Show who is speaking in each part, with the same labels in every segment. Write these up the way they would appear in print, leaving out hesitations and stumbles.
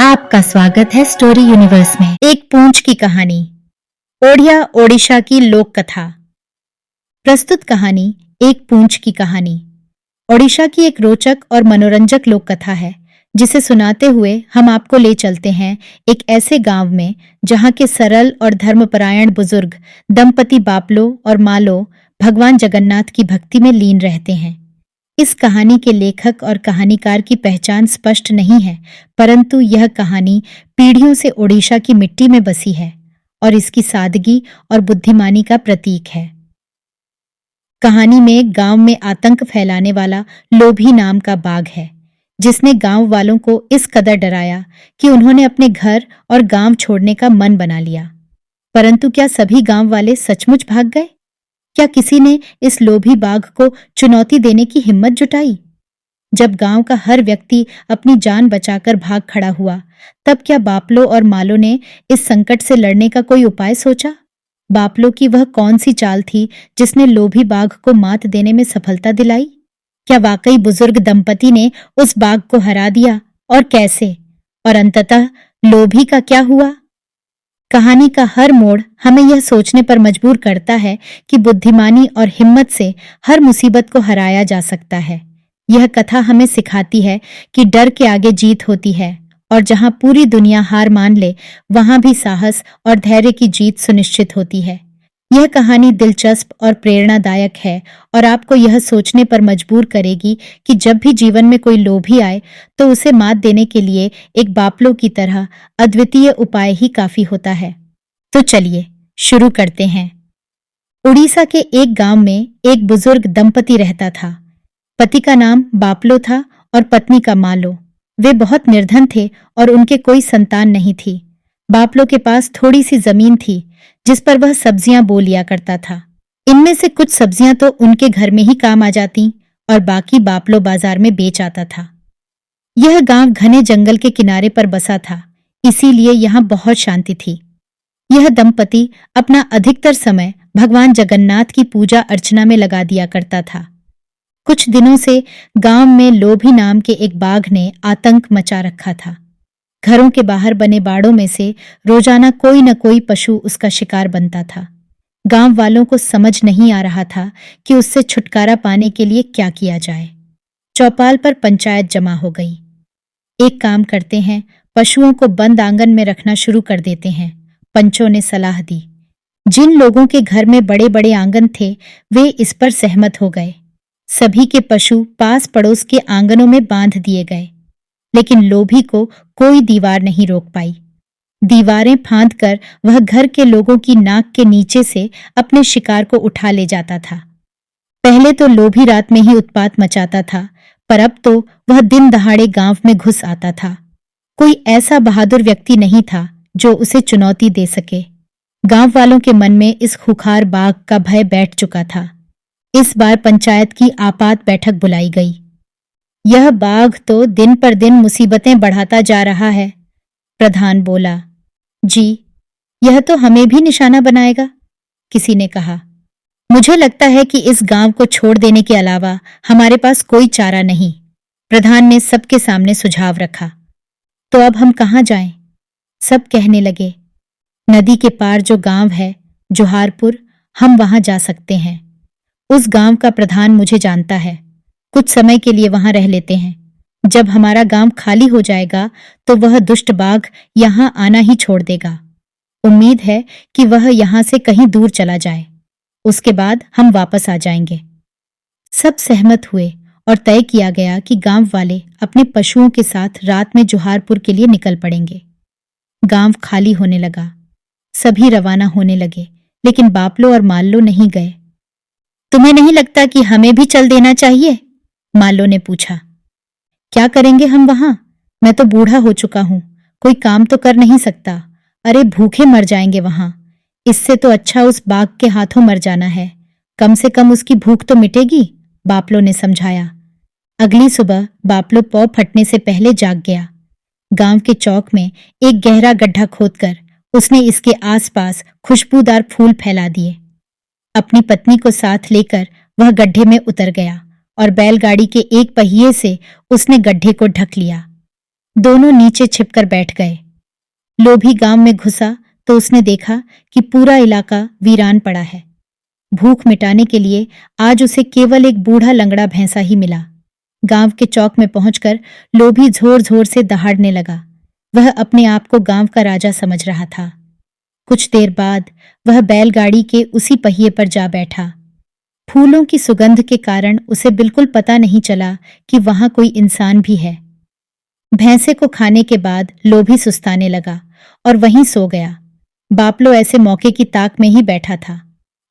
Speaker 1: आपका स्वागत है स्टोरी यूनिवर्स में। एक पूंछ की कहानी, ओडिया ओडिशा की लोक कथा। प्रस्तुत कहानी एक पूंछ की कहानी ओडिशा की एक रोचक और मनोरंजक लोक कथा है, जिसे सुनाते हुए हम आपको ले चलते हैं एक ऐसे गांव में जहां के सरल और धर्मपरायण बुजुर्ग दंपति बापलो और मालो भगवान जगन्नाथ की भक्ति में लीन रहते हैं। इस कहानी के लेखक और कहानीकार की पहचान स्पष्ट नहीं है, परंतु यह कहानी पीढ़ियों से ओडिशा की मिट्टी में बसी है और इसकी सादगी और बुद्धिमानी का प्रतीक है। कहानी में गांव में आतंक फैलाने वाला लोभी नाम का बाघ है, जिसने गांव वालों को इस कदर डराया कि उन्होंने अपने घर और गांव छोड़ने का मन बना लिया। परंतु क्या सभी गांव वाले सचमुच भाग गए? क्या किसी ने इस लोभी बाघ को चुनौती देने की हिम्मत जुटाई? जब गांव का हर व्यक्ति अपनी जान बचाकर भाग खड़ा हुआ, तब क्या बापलो और मालो ने इस संकट से लड़ने का कोई उपाय सोचा? बापलो की वह कौन सी चाल थी जिसने लोभी बाघ को मात देने में सफलता दिलाई? क्या वाकई बुजुर्ग दंपति ने उस बाघ को हरा दिया, और कैसे? और अंततः लोभी का क्या हुआ? कहानी का हर मोड़ हमें यह सोचने पर मजबूर करता है कि बुद्धिमानी और हिम्मत से हर मुसीबत को हराया जा सकता है। यह कथा हमें सिखाती है कि डर के आगे जीत होती है, और जहां पूरी दुनिया हार मान ले, वहां भी साहस और धैर्य की जीत सुनिश्चित होती है। यह कहानी दिलचस्प और प्रेरणादायक है और आपको यह सोचने पर मजबूर करेगी कि जब भी जीवन में कोई लोभी आए तो उसे मात देने के लिए एक बापलो की तरह अद्वितीय उपाय ही काफी होता है। तो चलिए शुरू करते हैं। उड़ीसा के एक गांव में एक बुजुर्ग दंपति रहता था। पति का नाम बापलो था और पत्नी का मालो। वे बहुत निर्धन थे और उनके कोई संतान नहीं थी। बापलो के पास थोड़ी सी जमीन थी, जिस पर वह सब्जियां बो लिया करता था। इनमें से कुछ सब्जियां तो उनके घर में ही काम आ जाती और बाकी बापलो बाजार में बेच आता था। यह गांव घने जंगल के किनारे पर बसा था, इसीलिए यहाँ बहुत शांति थी। यह दंपति अपना अधिकतर समय भगवान जगन्नाथ की पूजा अर्चना में लगा दिया करता था। कुछ दिनों से गांव में लोभी नाम के एक बाघ ने आतंक मचा रखा था। घरों के बाहर बने बाड़ों में से रोजाना कोई न कोई पशु उसका शिकार बनता था। गांव वालों को समझ नहीं आ रहा था कि उससे छुटकारा पाने के लिए क्या किया जाए। चौपाल पर पंचायत जमा हो गई। एक काम करते हैं, पशुओं को बंद आंगन में रखना शुरू कर देते हैं, पंचों ने सलाह दी। जिन लोगों के घर में बड़े बड़े आंगन थे, वे इस पर सहमत हो गए। सभी के पशु पास पड़ोस के आंगनों में बांध दिए गए, लेकिन लोभी को कोई दीवार नहीं रोक पाई। दीवारें फांदकर वह घर के लोगों की नाक के नीचे से अपने शिकार को उठा ले जाता था। पहले तो लोभी रात में ही उत्पात मचाता था, पर अब तो वह दिन दहाड़े गांव में घुस आता था। कोई ऐसा बहादुर व्यक्ति नहीं था जो उसे चुनौती दे सके। गांव वालों के मन में इस खूंखार बाघ का भय बैठ चुका था। इस बार पंचायत की आपात बैठक बुलाई गई। यह बाघ तो दिन पर दिन मुसीबतें बढ़ाता जा रहा है, प्रधान बोला। जी, यह तो हमें भी निशाना बनाएगा, किसी ने कहा। मुझे लगता है कि इस गांव को छोड़ देने के अलावा हमारे पास कोई चारा नहीं, प्रधान ने सबके सामने सुझाव रखा। तो अब हम कहाँ जाएं? सब कहने लगे। नदी के पार जो गांव है, जोहारपुर, हम वहां जा सकते हैं। उस गांव का प्रधान मुझे जानता है। कुछ समय के लिए वहां रह लेते हैं। जब हमारा गांव खाली हो जाएगा तो वह दुष्ट बाघ यहां आना ही छोड़ देगा। उम्मीद है कि वह यहां से कहीं दूर चला जाए। उसके बाद हम वापस आ जाएंगे। सब सहमत हुए और तय किया गया कि गांव वाले अपने पशुओं के साथ रात में जोहारपुर के लिए निकल पड़ेंगे। गांव खाली होने लगा। सभी रवाना होने लगे, लेकिन बापलो और मालो नहीं गए। तुम्हें नहीं लगता कि हमें भी चल देना चाहिए? मालो ने पूछा। क्या करेंगे हम वहां? मैं तो बूढ़ा हो चुका हूं, कोई काम तो कर नहीं सकता। अरे भूखे मर जाएंगे वहां। इससे तो अच्छा उस बाघ के हाथों मर जाना है। कम से कम उसकी भूख तो मिटेगी, बापलो ने समझाया। अगली सुबह बापलो पौ फटने से पहले जाग गया। गांव के चौक में एक गहरा गड्ढा खोदकर उसने इसके आसपास खुशबूदार फूल फैला दिए। अपनी पत्नी को साथ लेकर वह गड्ढे में उतर गया और बैलगाड़ी के एक पहिए से उसने गड्ढे को ढक लिया। दोनों नीचे छिपकर बैठ गए। लोभी गांव में घुसा तो उसने देखा कि पूरा इलाका वीरान पड़ा है। भूख मिटाने के लिए आज उसे केवल एक बूढ़ा लंगड़ा भैंसा ही मिला। गांव के चौक में पहुंचकर लोभी जोर जोर से दहाड़ने लगा। वह अपने आप को गांव का राजा समझ रहा था। कुछ देर बाद वह बैलगाड़ी के उसी पहिए पर जा बैठा। फूलों की सुगंध के कारण उसे बिल्कुल पता नहीं चला कि वहां कोई इंसान भी है। भैंसे को खाने के बाद लोभी सुस्ताने लगा और वहीं सो गया। बापलो ऐसे मौके की ताक में ही बैठा था।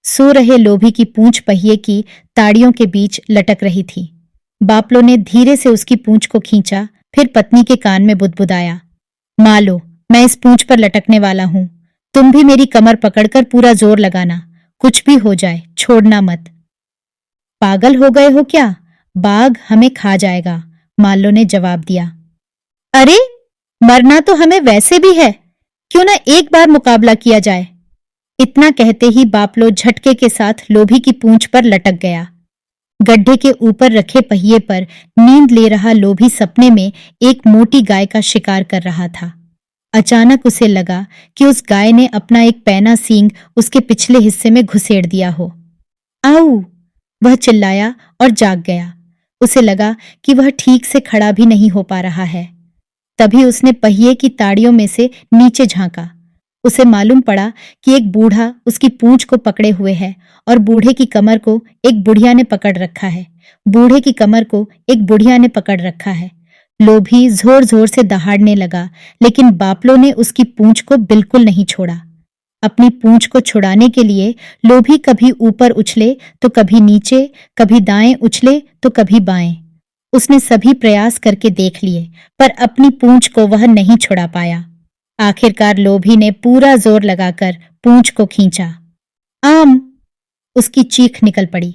Speaker 1: सो रहे लोभी की पूंछ पहिए की ताड़ियों के बीच लटक रही थी। बापलो ने धीरे से उसकी पूंछ को खींचा, फिर पत्नी के कान में बुदबुदाया, मालो, मैं इस पूंछ पर लटकने वाला हूं। तुम भी मेरी कमर पकड़कर पूरा जोर लगाना, कुछ भी हो जाए छोड़ना मत। पागल हो गए हो क्या? बाघ हमें खा जाएगा, मालो ने जवाब दिया। अरे, मरना तो हमें वैसे भी है, क्यों ना एक बार मुकाबला किया जाए। इतना कहते ही बापलो झटके के साथ लोभी की पूंछ पर लटक गया। गड्ढे के ऊपर रखे पहिए पर नींद ले रहा लोभी सपने में एक मोटी गाय का शिकार कर रहा था। अचानक उसे लगा कि उस गाय ने अपना एक पैना सींग उसके पिछले हिस्से में घुसेड़ दिया हो। आऊ! वह चिल्लाया और जाग गया। उसे लगा कि वह ठीक से खड़ा भी नहीं हो पा रहा है। तभी उसने पहिए की ताड़ियों में से नीचे झांका। उसे मालूम पड़ा कि एक बूढ़ा उसकी पूंछ को पकड़े हुए है और बूढ़े की कमर को एक बुढ़िया ने पकड़ रखा है। बूढ़े की कमर को एक बुढ़िया ने पकड़ रखा है। लोभी जोर जोर से दहाड़ने लगा, लेकिन बापलो ने उसकी पूंछ को बिल्कुल नहीं छोड़ा। अपनी पूंछ को छुड़ाने के लिए लोभी कभी ऊपर उछले तो कभी नीचे, कभी दाएं उछले तो कभी बाएं। उसने सभी प्रयास करके देख लिए, पर अपनी पूंछ को वह नहीं छुड़ा पाया। आखिरकार लोभी ने पूरा जोर लगाकर पूंछ को खींचा। आम! उसकी चीख निकल पड़ी।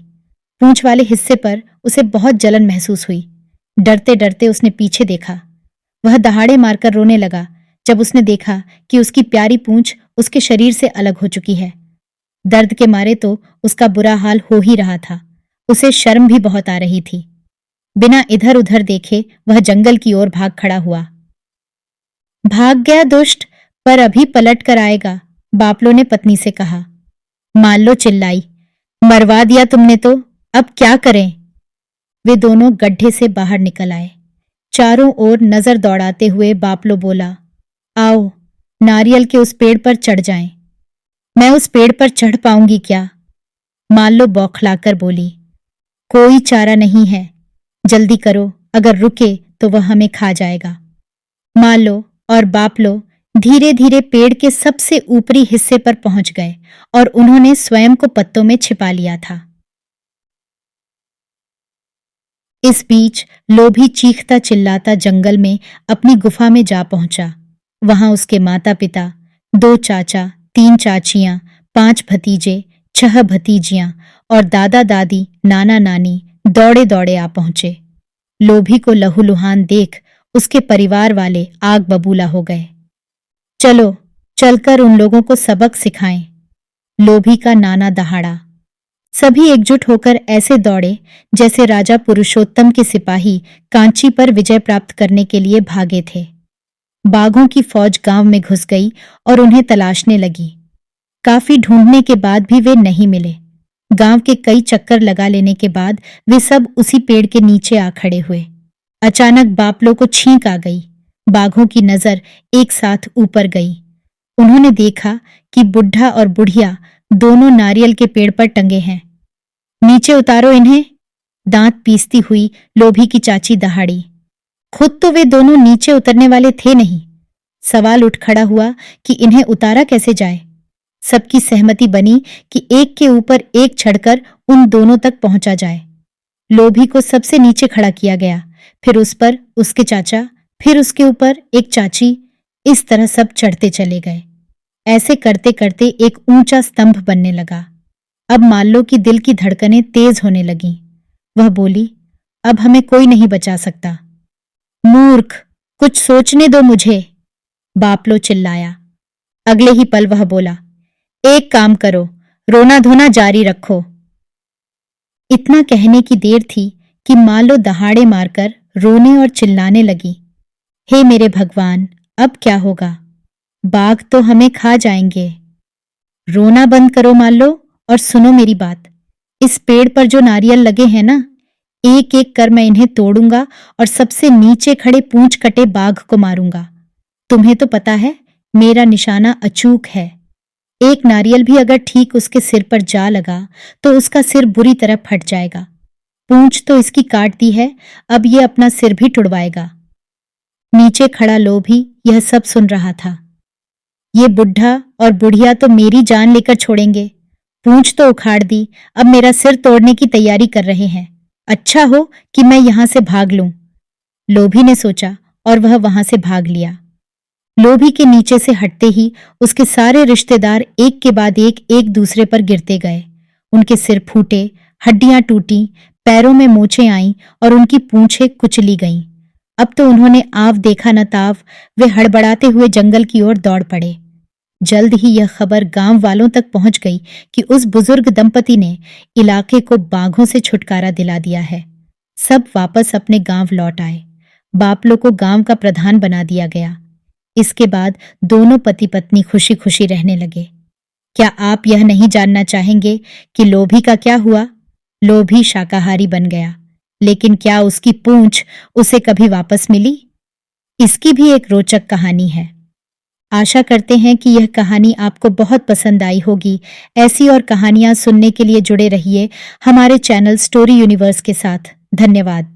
Speaker 1: पूंछ वाले हिस्से पर उसे बहुत जलन महसूस हुई। डरते डरते उसने पीछे देखा। वह दहाड़े मारकर रोने लगा जब उसने देखा कि उसकी प्यारी पूंछ उसके शरीर से अलग हो चुकी है। दर्द के मारे तो उसका बुरा हाल हो ही रहा था। उसे शर्म भी बहुत आ रही थी। बिना इधर उधर देखे वह जंगल की ओर भाग खड़ा हुआ। भाग गया दुष्ट, पर अभी पलट कर आएगा, बापलो ने पत्नी से कहा। माल्लो चिल्लाई, मरवा दिया तुमने तो, अब क्या करें? वे दोनों गड्ढे से बाहर निकल आए। चारों ओर नजर दौड़ाते हुए बापलो बोला, आओ, नारियल के उस पेड़ पर चढ़ जाएं। मैं उस पेड़ पर चढ़ पाऊंगी क्या? माल्लो बौखलाकर बोली, कोई चारा नहीं है, जल्दी करो, अगर रुके तो वह हमें खा जाएगा। माल्लो और बापलो धीरे धीरे पेड़ के सबसे ऊपरी हिस्से पर पहुंच गए और उन्होंने स्वयं को पत्तों में छिपा लिया था। इस बीच लोभी चीखता चिल्लाता जंगल में अपनी गुफा में जा पहुंचा। वहां उसके माता पिता, 2 चाचा, 3 चाचियां, 5 भतीजे, 6 भतीजियां और दादा दादी, नाना नानी दौड़े दौड़े आ पहुंचे। लोभी को लहूलुहान देख उसके परिवार वाले आग बबूला हो गए। चलो, चलकर उन लोगों को सबक सिखाएं। लोभी का नाना दहाड़ा। सभी एकजुट होकर ऐसे दौड़े जैसे राजा पुरुषोत्तम के सिपाही कांची पर विजय प्राप्त करने के लिए भागे थे। बाघों की फौज गांव में घुस गई और उन्हें तलाशने लगी। काफी ढूंढने के बाद भी वे नहीं मिले। गांव के कई चक्कर लगा लेने के बाद वे सब उसी पेड़ के नीचे आ खड़े हुए। अचानक बापलो को छींक आ गई। बाघों की नजर एक साथ ऊपर गई। उन्होंने देखा कि बुढ़ा और बुढ़िया दोनों नारियल के पेड़ पर टंगे हैं। नीचे उतारो इन्हें, दांत पीसती हुई लोभी की चाची दहाड़ी। खुद तो वे दोनों नीचे उतरने वाले थे नहीं। सवाल उठ खड़ा हुआ कि इन्हें उतारा कैसे जाए। सबकी सहमति बनी कि एक के ऊपर एक चढ़कर उन दोनों तक पहुंचा जाए। लोभी को सबसे नीचे खड़ा किया गया, फिर उस पर उसके चाचा, फिर उसके ऊपर एक चाची। इस तरह सब चढ़ते चले गए। ऐसे करते करते एक ऊंचा स्तंभ बनने लगा। अब माल्लो की दिल की धड़कनें तेज होने लगीं। वह बोली, अब हमें कोई नहीं बचा सकता। मूर्ख, कुछ सोचने दो मुझे, बापलो चिल्लाया। अगले ही पल वह बोला, एक काम करो, रोना धोना जारी रखो। इतना कहने की देर थी कि माल्लो दहाड़े मारकर रोने और चिल्लाने लगी। हे मेरे भगवान, अब क्या होगा? बाघ तो हमें खा जाएंगे। रोना बंद करो माल्लो और सुनो मेरी बात। इस पेड़ पर जो नारियल लगे हैं ना, एक एक कर मैं इन्हें तोड़ूंगा और सबसे नीचे खड़े पूंछ कटे बाघ को मारूंगा। तुम्हें तो पता है मेरा निशाना अचूक है। एक नारियल भी अगर ठीक उसके सिर पर जा लगा तो उसका सिर बुरी तरह फट जाएगा। पूंछ तो इसकी काट दी है, अब ये अपना सिर भी तुड़वाएगा। नीचे खड़ा लोभी यह सब सुन रहा था। ये बुढ़ा और बुढ़िया तो मेरी जान लेकर छोड़ेंगे। पूंछ तो उखाड़ दी, अब मेरा सिर तोड़ने की तैयारी कर रहे हैं। अच्छा हो कि मैं यहां से भाग लूं। लोभी ने सोचा और वह वहां से भाग लिया। लोभी के नीचे से हटते ही उसके सारे रिश्तेदार एक के बाद एक दूसरे पर गिरते गए। उनके सिर फूटे, हड्डियां टूटी, पैरों में मोचें आईं और उनकी पूंछें कुचली गईं। अब तो उन्होंने आव देखा न ताव, वे हड़बड़ाते हुए जंगल की ओर दौड़ पड़े। जल्द ही यह खबर गांव वालों तक पहुंच गई कि उस बुजुर्ग दंपति ने इलाके को बाघों से छुटकारा दिला दिया है। सब वापस अपने गांव लौट आए। बापलों को गांव का प्रधान बना दिया गया। इसके बाद दोनों पति पत्नी खुशी खुशी रहने लगे। क्या आप यह नहीं जानना चाहेंगे कि लोभी का क्या हुआ? लोभी शाकाहारी बन गया, लेकिन क्या उसकी पूंछ उसे कभी वापस मिली? इसकी भी एक रोचक कहानी है। आशा करते हैं कि यह कहानी आपको बहुत पसंद आई होगी। ऐसी और कहानियां सुनने के लिए जुड़े रहिए हमारे चैनल स्टोरी यूनिवर्स के साथ। धन्यवाद।